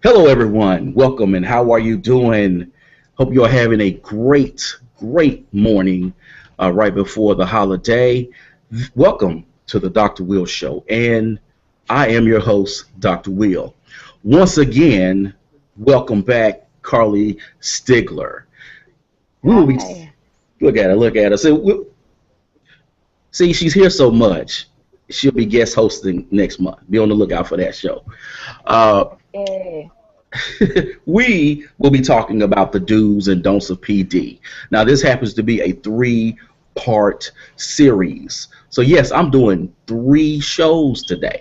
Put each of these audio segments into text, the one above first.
Hello, everyone. Welcome, and how are you doing? Hope you're having a great morning right before the holiday. Welcome to the Dr. Will Show, and I am your host, Dr. Will. Once again, welcome back, Carlie Stigler. We will be Hi. look at her. See, she's here so much. She'll be guest hosting next month. Be on the lookout for that show. Uh, Yay. we will be talking about the do's and don'ts of PD. Now, this happens to be a three-part series. So, yes, I'm doing three shows today.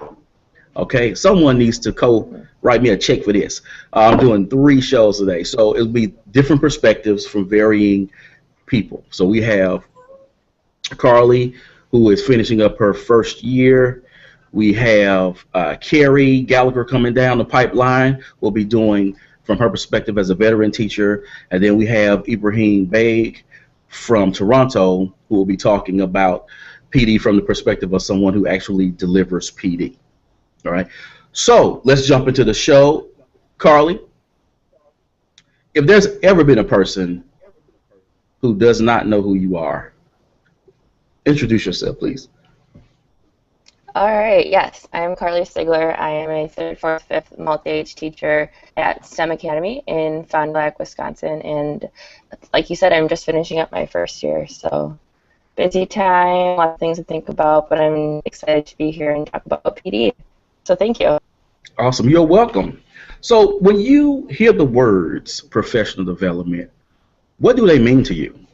Okay, someone needs to write me a check for this. I'm doing three shows today. So, it'll be different perspectives from varying people. So, we have Carlie, who is finishing up her first year. We have Carrie Gallagher coming down the pipeline. We'll be doing from her perspective as a veteran teacher. And then we have Ibrahim Baig from Toronto, who will be talking about PD from the perspective of someone who actually delivers PD. All right. So let's jump into the show. Carlie, if there's ever been a person who does not know who you are, introduce yourself, please. All right, yes, I'm Carlie Stigler. I am a third, fourth, fifth multi-age teacher at STEM Academy in Fond du Lac, Wisconsin. And like you said, I'm just finishing up my first year. So busy time, lots of things to think about, but I'm excited to be here and talk about PD. So thank you. Awesome. You're welcome. So, when you hear the words professional development, what do they mean to you?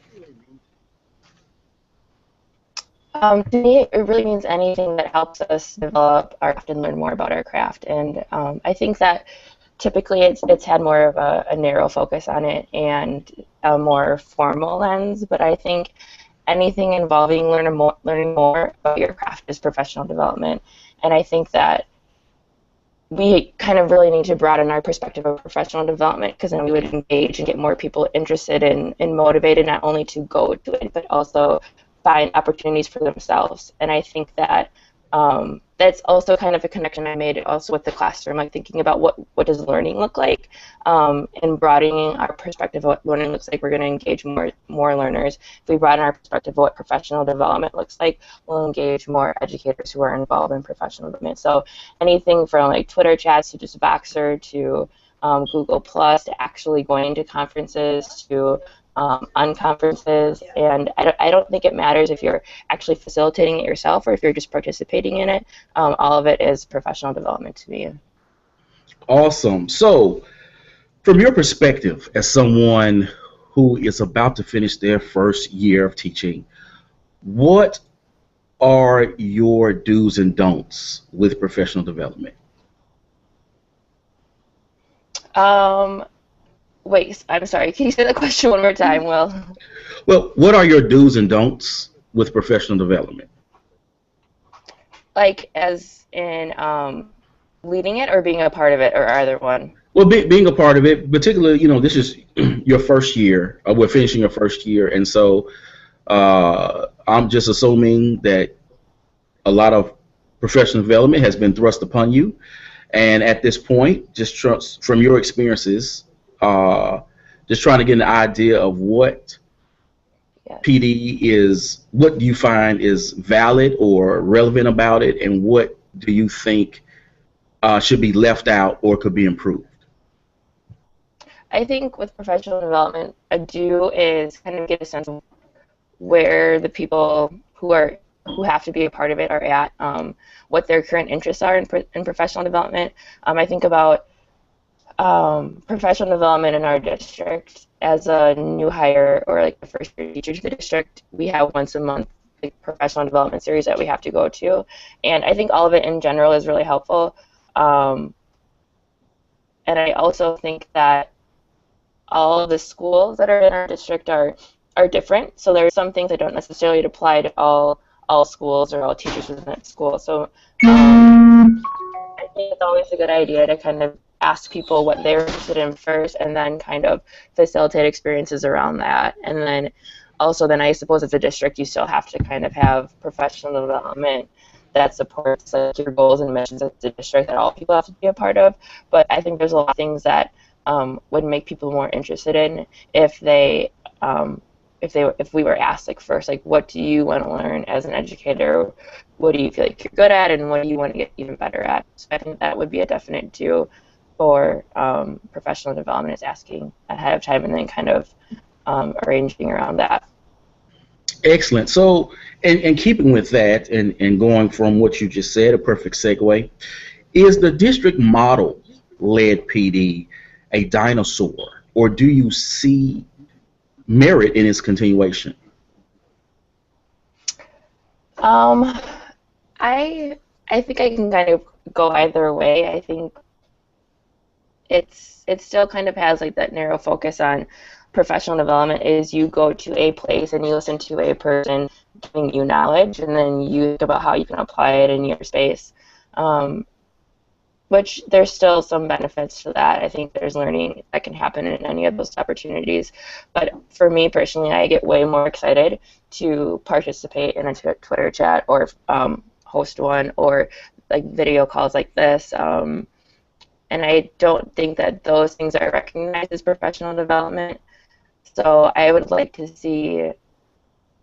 To me, it really means anything that helps us develop our craft and learn more about our craft. And I think that typically it's had more of a narrow focus on it and a more formal lens. But I think anything involving learning more about your craft is professional development. And I think that we kind of really need to broaden our perspective of professional development because then we would engage and get more people interested and motivated not only to go to it but also find opportunities for themselves. And I think that that's also kind of a connection I made also with the classroom, like thinking about what does learning look like, and broadening our perspective of what learning looks like. We're going to engage more learners. If we broaden our perspective of what professional development looks like, we'll engage more educators who are involved in professional development. So anything from like Twitter chats to just Voxer to Google Plus to actually going to conferences to on conferences, and I don't think it matters if you're actually facilitating it yourself or if you're just participating in it. All of it is professional development to me. Awesome. So, from your perspective, as someone who is about to finish their first year of teaching, what are your do's and don'ts with professional development? Um, Wait, I'm sorry. Can you say the question one more time, Will? Well, what are your do's and don'ts with professional development? Like as in leading it or being a part of it or either one? Well, being a part of it, particularly, this is your first year. We're finishing your first year, and so I'm just assuming that a lot of professional development has been thrust upon you. And at this point, just from your experiences, just trying to get an idea of what Yes. PD is, what do you find is valid or relevant about it, and what do you think should be left out or could be improved? I think with professional development, a do is kind of get a sense of where the people who have to be a part of it are at, what their current interests are in professional development. I think about professional development in our district as a new hire or like the first year teacher to the district. We have once a month like professional development series that we have to go to, and I think all of it in general is really helpful. Um, and I also think that all of the schools that are in our district are different. So there are some things that don't necessarily apply to all schools or all teachers within that school. So I think it's always a good idea to kind of ask people what they're interested in first and then kind of facilitate experiences around that. And then also then I suppose as a district you still have to kind of have professional development that supports like your goals and missions as a district that all people have to be a part of. But I think there's a lot of things that would make people more interested in if they if we were asked like first, like, what do you want to learn as an educator? What do you feel like you're good at, and what do you want to get even better at? So I think that would be a definite do for professional development, is asking ahead of time and then kind of arranging around that. Excellent. So, and keeping with that, and going from what you just said, a perfect segue, is the district model led PD a dinosaur, or do you see merit in its continuation? Um, I think I can kind of go either way. I think it still kind of has like that narrow focus on professional development, is you go to a place and you listen to a person giving you knowledge, and then you think about how you can apply it in your space. Um, which there's still some benefits to that. I think there's learning that can happen in any of those opportunities. But for me personally, I get way more excited to participate in a Twitter chat, or host one, or like video calls like this. And I don't think that those things are recognized as professional development. So I would like to see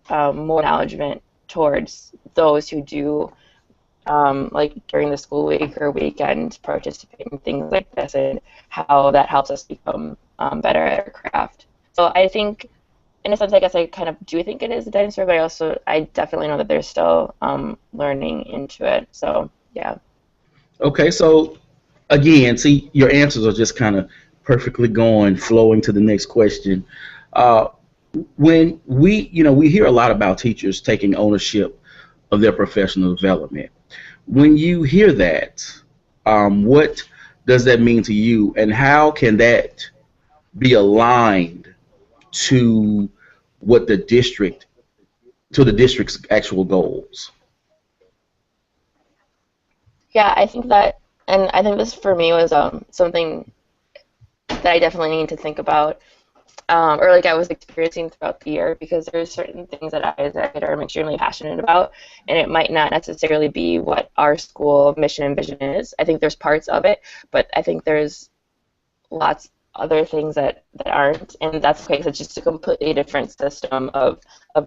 more acknowledgement towards those who do, like during the school week or weekend, participate in things like this, and how that helps us become better at our craft. So I think, in a sense, I guess I kind of do think it is a dinosaur, but I definitely know that there's still learning into it. So yeah. Okay, so again, see, your answers are just kind of perfectly going, flowing to the next question. Uh, when we hear a lot about teachers taking ownership of their professional development. When you hear that, what does that mean to you, and how can that be aligned to what the district's actual goals? Yeah, I think that, and I think this for me was something that I definitely need to think about, or like I was experiencing throughout the year, because there's certain things that I as an educator am extremely passionate about, and it might not necessarily be what our school mission and vision is. I think there's parts of it, but I think there's lots other things that aren't, and that's okay, because it's just a completely different system of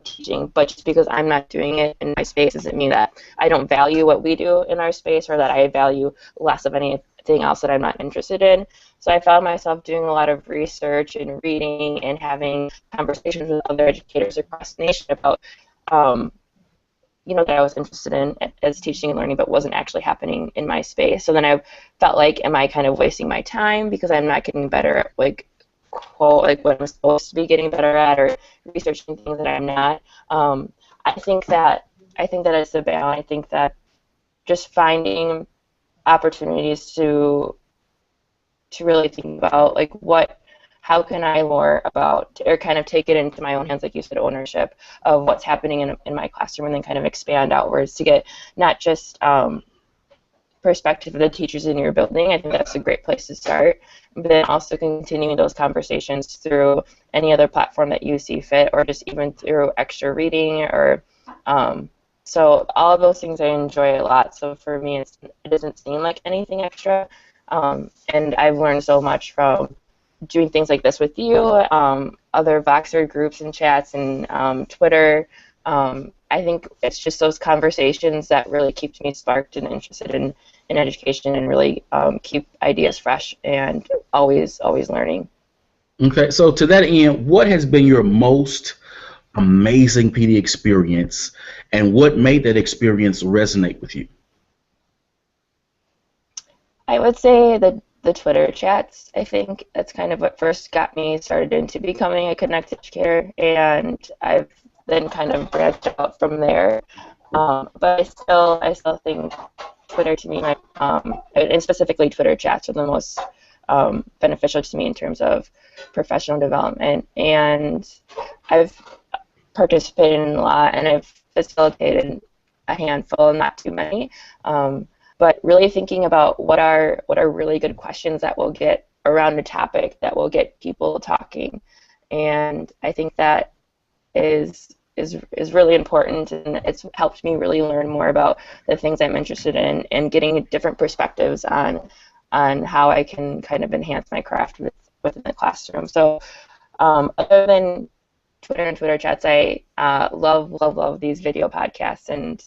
teaching. But just because I'm not doing it in my space doesn't mean that I don't value what we do in our space, or that I value less of anything else that I'm not interested in. So I found myself doing a lot of research and reading and having conversations with other educators across the nation about that I was interested in as teaching and learning, but wasn't actually happening in my space. So then I felt like, am I kind of wasting my time because I'm not getting better at like what I'm supposed to be getting better at, or researching things that I'm not. I think that it's a balance. I think that just finding opportunities to really think about like how can I more about, or kind of take it into my own hands, like you said, ownership of what's happening in my classroom, and then kind of expand outwards to get not just perspective of the teachers in your building. I think that's a great place to start, but then also continuing those conversations through any other platform that you see fit, or just even through extra reading, or so all of those things I enjoy a lot. So for me, it doesn't seem like anything extra, and I've learned so much from doing things like this with you, other Voxer groups and chats, and Twitter. I think it's just those conversations that really keeps me sparked and interested in education, and really keep ideas fresh and always learning. Okay, so to that end, what has been your most amazing PD experience, and what made that experience resonate with you? I would say the Twitter chats. I think that's kind of what first got me started into becoming a Connect educator, and I've then kind of branched out from there. But I still think Twitter to me, and specifically Twitter chats, are the most beneficial to me in terms of professional development. And I've participated in a lot, and I've facilitated a handful, not too many. But really thinking about what are really good questions that will get around a topic that will get people talking. And I think that is is really important, and it's helped me really learn more about the things I'm interested in and getting different perspectives on how I can kind of enhance my craft within the classroom. So other than Twitter and Twitter chats, I love these video podcasts, and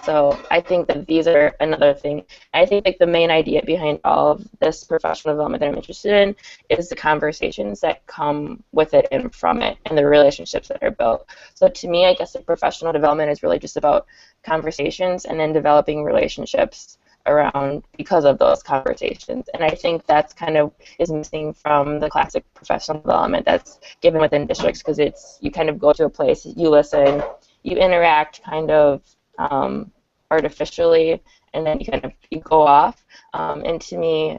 so I think that these are another thing. I think like the main idea behind all of this professional development that I'm interested in is the conversations that come with it and from it, and the relationships that are built. So to me, I guess the professional development is really just about conversations and then developing relationships around because of those conversations. And I think that's kind of is missing from the classic professional development that's given within districts, because it's you kind of go to a place, you listen, you interact kind of artificially, and then you go off. And to me,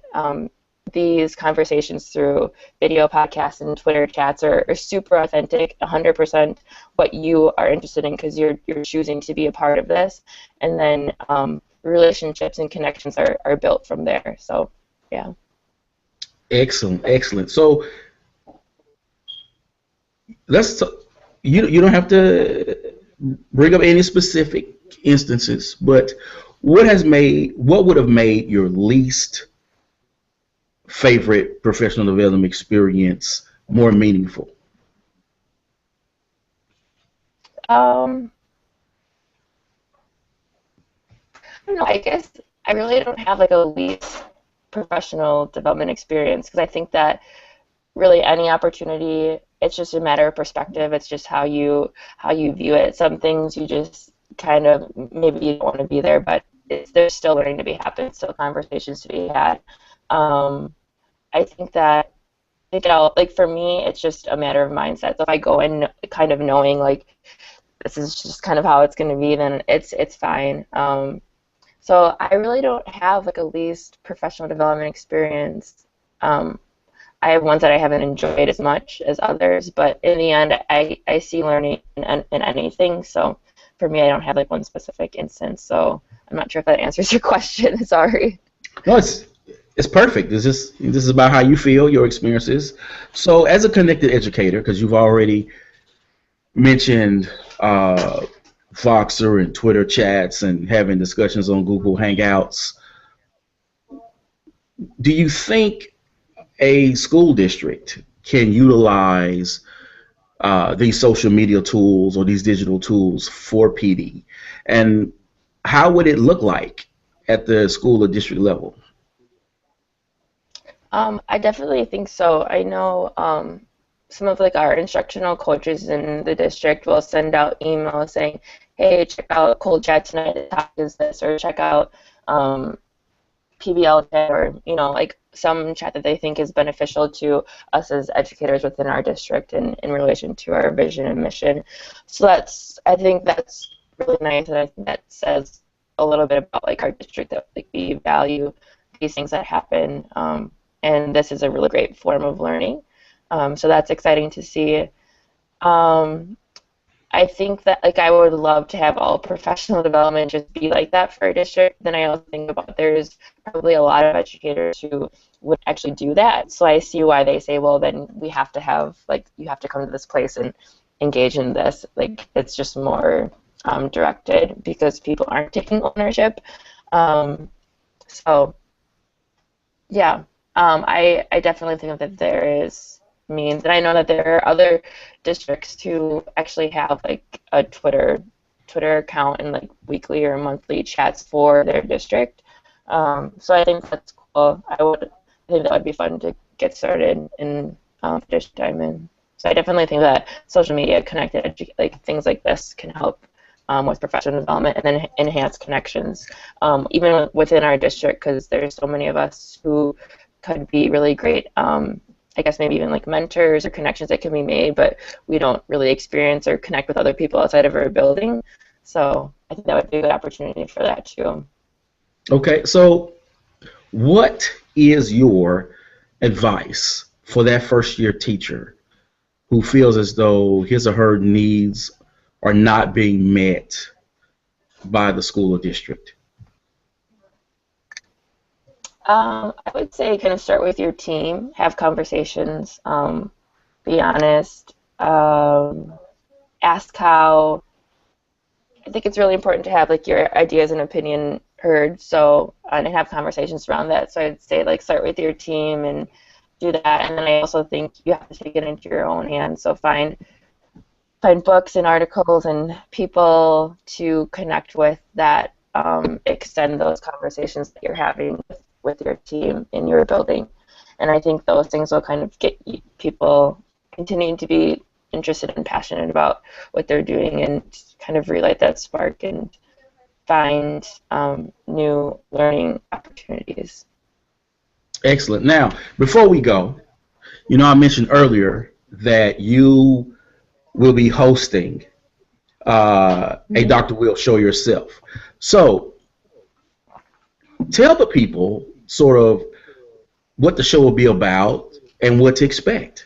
these conversations through video podcasts and Twitter chats are super authentic, 100% what you are interested in, because you're choosing to be a part of this, and then relationships and connections are built from there. So, yeah. Excellent. So you don't have to bring up any specific instances, but what would have made your least favorite professional development experience more meaningful? I don't know. I guess I really don't have like a least professional development experience, because I think that really any opportunity, it's just a matter of perspective. It's just how you view it. Some things you just kind of maybe you don't want to be there, but there's still learning to be happened, still conversations to be had. I think that like for me, it's just a matter of mindset. So if I go in kind of knowing like this is just kind of how it's going to be, then it's fine. So I really don't have like a least professional development experience. I have ones that I haven't enjoyed as much as others, but in the end, I see learning in anything. So for me, I don't have like one specific instance. So I'm not sure if that answers your question. Sorry. No, it's perfect. This is about how you feel, your experiences. So as a connected educator, because you've already mentioned Voxer and Twitter chats and having discussions on Google Hangouts, do you think a school district can utilize these social media tools or these digital tools for PD? And how would it look like at the school or district level? I definitely think so. I know some of like our instructional coaches in the district will send out emails saying, "Hey, check out Cold Chat tonight. The topic is this," or check out PBL chat, or like some chat that they think is beneficial to us as educators within our district and in relation to our vision and mission. So I think that's really nice, and I think that says a little bit about like our district, that like we value these things that happen, and this is a really great form of learning. So that's exciting to see. I think that like I would love to have all professional development just be like that for a district. Then I also think about there's probably a lot of educators who would actually do that. So I see why they say, well, then we have to have like you have to come to this place and engage in this. Like it's just more directed because people aren't taking ownership. So yeah, I definitely think that there is means, and I know that there are other districts who actually have like a Twitter account and like weekly or monthly chats for their district. So I think that's cool. I think that would be fun to get started in district I'm in. So I definitely think that social media connected like things like this can help with professional development and then enhance connections, even within our district, because there's so many of us who could be really great, I guess maybe even like mentors or connections that can be made, but we don't really experience or connect with other people outside of our building. So I think that would be a good opportunity for that too. Okay, so what is your advice for that first year teacher who feels as though his or her needs are not being met by the school or district? I would say kind of start with your team, have conversations, be honest, ask how. I think it's really important to have like your ideas and opinion heard, so and have conversations around that. So I'd say like start with your team and do that, and then I also think you have to take it into your own hands. So find books and articles and people to connect with that extend those conversations that you're having with your team in your building. And I think those things will kind of get people continuing to be interested and passionate about what they're doing and kind of relight that spark and find new learning opportunities. Excellent. Now, before we go, I mentioned earlier that you will be hosting a Dr. Will show yourself. So tell the people sort of what the show will be about and what to expect.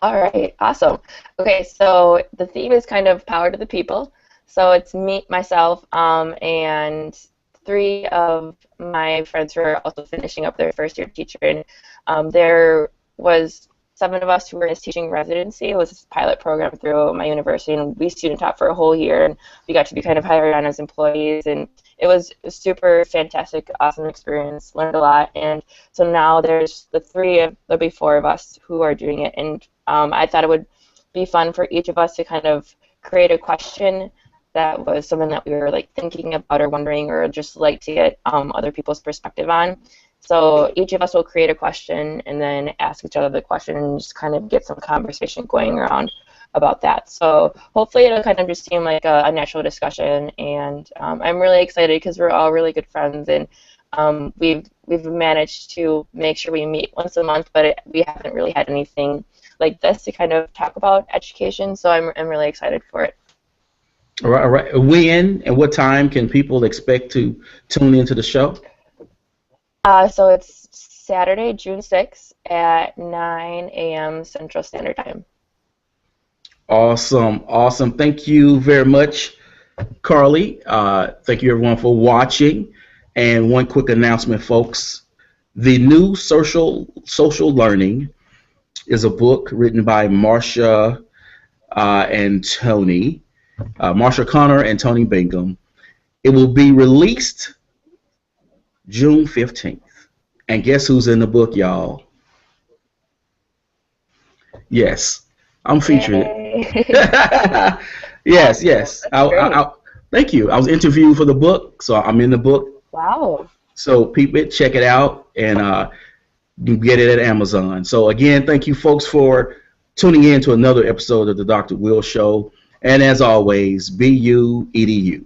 All right, awesome. Okay, so the theme is kind of power to the people. So it's me, myself, and 3 of my friends who are also finishing up their first year teacher. And there was 7 of us who were in this teaching residency. It was this pilot program through my university, and we student taught for a whole year, and we got to be kind of hired on as employees, and it was a super fantastic, awesome experience, learned a lot, and so now there's there'll be 4 of us who are doing it, and I thought it would be fun for each of us to kind of create a question that was something that we were like thinking about or wondering or just like to get other people's perspective on. So each of us will create a question and then ask each other the question and just kind of get some conversation going around about that. So hopefully it'll kind of just seem like a natural discussion, and I'm really excited because we're all really good friends, and we've managed to make sure we meet once a month, but we haven't really had anything like this to kind of talk about education, so I'm really excited for it. All right. When and what time can people expect to tune into the show? So it's Saturday, June 6th at 9 a.m. Central Standard Time. Awesome. Thank you very much, Carlie. Thank you, everyone, for watching. And one quick announcement, folks. The New Social Learning is a book written by Marsha Connor and Tony Bingham. It will be released June 15th. And guess who's in the book, y'all? Yes, I'm featuring it. Yes. Thank you. I was interviewed for the book, so I'm in the book. Wow. So peep it, check it out, and you can get it at Amazon. So again, thank you folks for tuning in to another episode of the Dr. Will Show. And as always, be you, EDU.